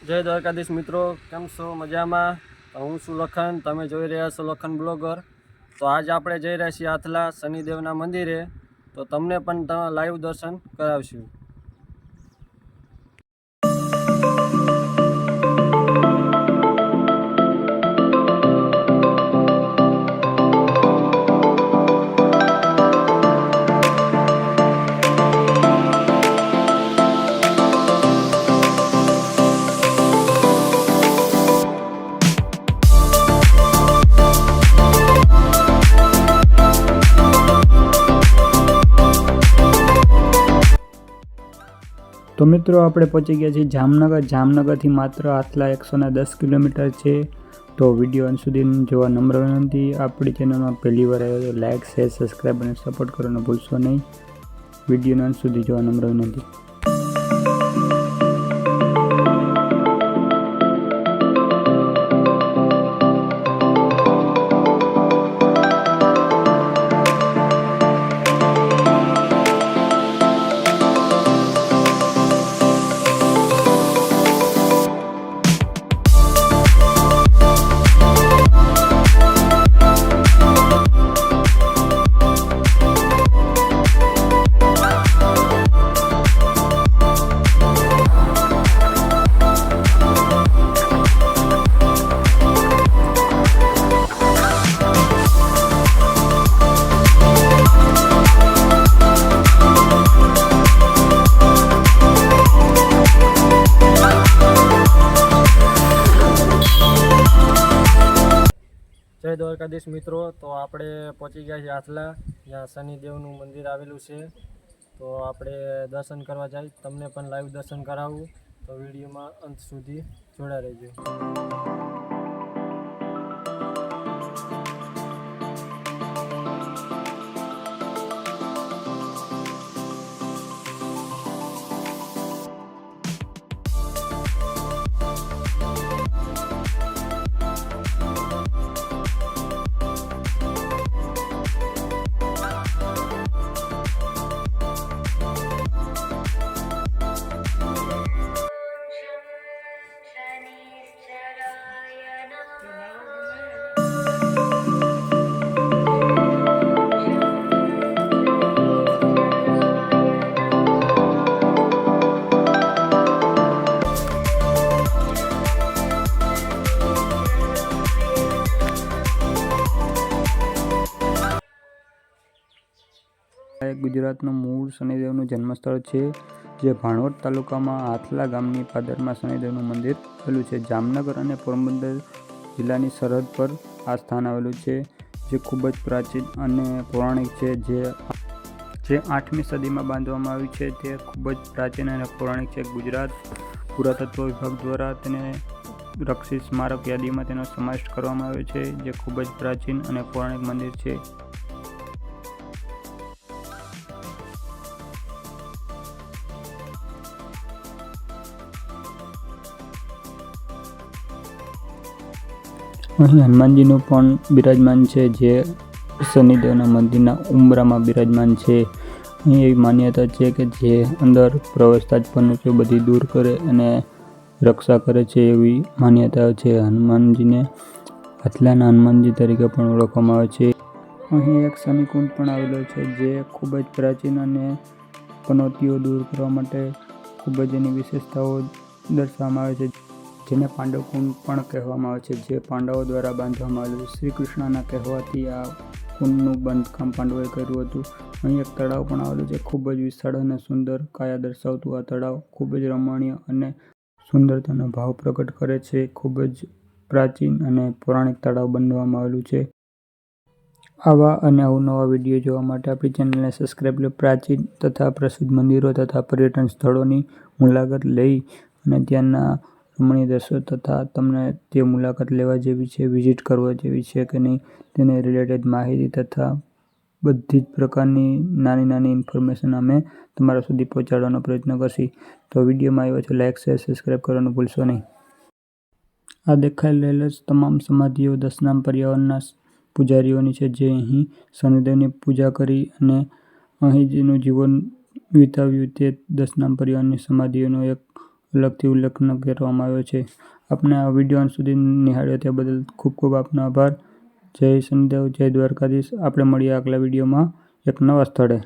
જય દ્વારકાધીશ મિત્રો, કેમ છો? મજામાં? હું છું લખન, તમે જોઈ રહ્યા છો લખન બ્લોગર. તો આજ આપણે જઈ રહ્યા છીએ આથલા શનિદેવના મંદિરે, તો તમને પણ લાઈવ દર્શન કરાવશું. તો મિત્રો આપણે પહોંચી ગયા છીએ જામનગરથી માત્ર આથલા 110 કિલોમીટર છે. તો વિડીયો અંત સુધી જોવા નમ્ર વિનંતી. આપણી ચેનલમાં પહેલી વાર આવ્યો તો લાઇક, શેર, સબસ્ક્રાઈબ અને સપોર્ટ કરવાનું ભૂલશો નહીં. વિડીયોનો અંત સુધી જોવા નમ્ર વિનંતી. જય દ્વારકાધીશ મિત્રો, તો આપણે પહોંચી ગયા છીએ આથલા, જ્યાં શનિદેવનું મંદિર આવેલું છે. તો આપણે દર્શન કરવા જાય, તમને પણ લાઈવ દર્શન કરાવું. તો વિડીયોમાં અંત સુધી જોડા રહેજો. ગુજરાતનું મૂળ શનિદેવનું જન્મસ્થળ છે, જે ભાણવડ તાલુકામાં આથલા ગામની પાદરમાં શનિદેવનું મંદિર આવેલું છે. જામનગર અને પોરબંદર જિલ્લાની સરહદ પર આ સ્થાન આવેલું છે, જે ખૂબ જ પ્રાચીન અને પૌરાણિક છે. જે 8મી સદીમાં બાંધવામાં આવ્યું છે. તે ખૂબ જ પ્રાચીન અને પૌરાણિક છે. ગુજરાત પુરાતત્વ વિભાગ દ્વારા તેને રક્ષિત સ્મારક યાદીમાં તેનો સમાવેશ કરવામાં આવ્યો છે, જે ખૂબ જ પ્રાચીન અને પૌરાણિક મંદિર છે. અહીં હનુમાનજીનું પણ બિરાજમાન છે, જે શનિદેવના મંદિરના ઉંબરામાં બિરાજમાન છે. અહીં એવી માન્યતા છે કે જે અંદર પ્રવેશતા જ પનોતીઓ બધી દૂર કરે અને રક્ષા કરે છે, એવી માન્યતા છે. હનુમાનજીને આથલાના હનુમાનજી તરીકે પણ ઓળખવામાં આવે છે. અહીં એક શનિકુંડ પણ આવેલો છે, જે ખૂબ જ પ્રાચીન અને પનોતીઓ દૂર કરવા માટે ખૂબ જ એની વિશેષતાઓ દર્શાવવામાં આવે છે, જેને પાંડવકુંડ પણ કહેવામાં આવે છે, જે પાંડવો દ્વારા બાંધવામાં આવેલું. શ્રી કૃષ્ણના કહેવાથી આ કુંડનું બાંધકામ પાંડવોએ કર્યું હતું. અહીં એક તળાવ પણ આવેલું છે, ખૂબ જ વિશાળ અને સુંદર કાયા દર્શાવતું. આ તળાવ ખૂબ જ રમણીય અને સુંદરતાનો ભાવ પ્રગટ કરે છે. ખૂબ જ પ્રાચીન અને પૌરાણિક તળાવ બાંધવામાં આવેલું છે. આવા અને અવનવા વિડીયો જોવા માટે આપણી ચેનલને સબસ્ક્રાઈબ લો. પ્રાચીન તથા પ્રસિદ્ધ મંદિરો તથા પર્યટન સ્થળોની મુલાકાત લઈ અને ત્યાંના રમણીય દ્રશ્યો તથા તમને તે મુલાકાત લેવા જેવી છે, વિઝિટ કરવા જેવી છે કે નહીં, તેને રિલેટેડ માહિતી તથા બધી જ પ્રકારની નાની ઇન્ફોર્મેશન અમે તમારા સુધી પહોંચાડવાનો પ્રયત્ન કરશી. તો વિડીયોમાં આવ્યો છે લાઇક, શેર, સબસ્ક્રાઈબ કરવાનું ભૂલશો નહીં. આ દેખાઈ રહેલ તમામ સમાધિઓ 10 નામ પર્યાવરણના પૂજારીઓની છે, જે અહીં શનિદેવની પૂજા કરી અને અહીં જેનું જીવન વિતાવ્યું તે 10 નામ પર્યાવરણની સમાધિઓનો એક અલગથી ઉલ્લેખ કરવામાં આવ્યો છે. આપને આ વિડીયો અંત સુધી નિહાળ્યો તે બદલ ખૂબ ખૂબ આપનો આભાર. જય શનિદેવ, જય દ્વારકાધીશ. આપણે મળીએ આગલા વિડીયોમાં એક નવા સ્થળે.